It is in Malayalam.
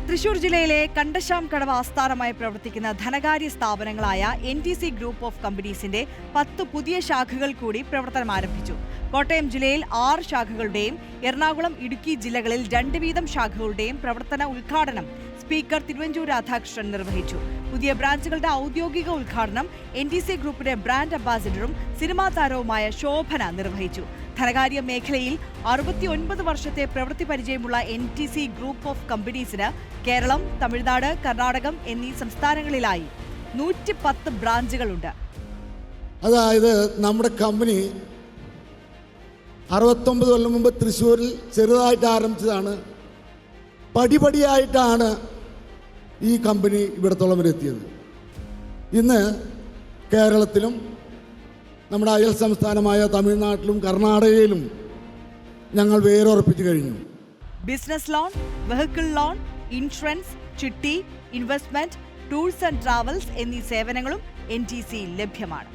തൃശൂർ ജില്ലയിലെ കണ്ടശാം കടവ് ആസ്ഥാനമായി പ്രവർത്തിക്കുന്ന ധനകാര്യ സ്ഥാപനങ്ങളായ NTC ഗ്രൂപ്പ് ഓഫ് കമ്പനീസിന്റെ 10 പുതിയ ശാഖകൾ കൂടി പ്രവർത്തനം ആരംഭിച്ചു. കോട്ടയം ജില്ലയിൽ 6 ശാഖകളുടെയും എറണാകുളം, ഇടുക്കി ജില്ലകളിൽ 2 വീതം ശാഖകളുടെയും പ്രവർത്തന ഉദ്ഘാടനം സ്പീക്കർ തിരുവഞ്ചൂർ രാധാകൃഷ്ണൻ നിർവഹിച്ചു. പുതിയ ബ്രാഞ്ചുകളുടെ ഔദ്യോഗിക ഉദ്ഘാടനം NTC ഗ്രൂപ്പിന്റെ ബ്രാൻഡ് അംബാസിഡറും സിനിമാ താരവുമായ ശോഭന നിർവഹിച്ചു. ധനകാര്യ മേഖലയിൽ 69 വർഷത്തെ പ്രവൃത്തി പരിചയമുള്ള NTC ഗ്രൂപ്പ് ഓഫ് കമ്പനീസിന് കേരളം, തമിഴ്നാട്, കർണാടകം എന്നീ സംസ്ഥാനങ്ങളിലായി 110 ബ്രാഞ്ചുകളുണ്ട്. അതായത് നമ്മുടെ കമ്പനി 69 കൊല്ലം മുമ്പ് തൃശ്ശൂരിൽ ചെറുതായിട്ട് ആരംഭിച്ചതാണ്. പടിപടിയായിട്ടാണ് ഈ കമ്പനി ഇവിടത്തോളം വരെ എത്തിയത്. ഇന്ന് കേരളത്തിലും നമ്മുടെ അയൽ സംസ്ഥാനമായ തമിഴ്നാട്ടിലും കർണാടകയിലും ഞങ്ങൾ വേരുറപ്പിച്ചു കഴിഞ്ഞു. Business loan, vehicle loan, insurance, ചിട്ടി, ഇൻവെസ്റ്റ്മെന്റ്, ടൂർസ് ആൻഡ് ട്രാവൽസ് എന്നീ സേവനങ്ങളും NTC ലഭ്യമാണ്.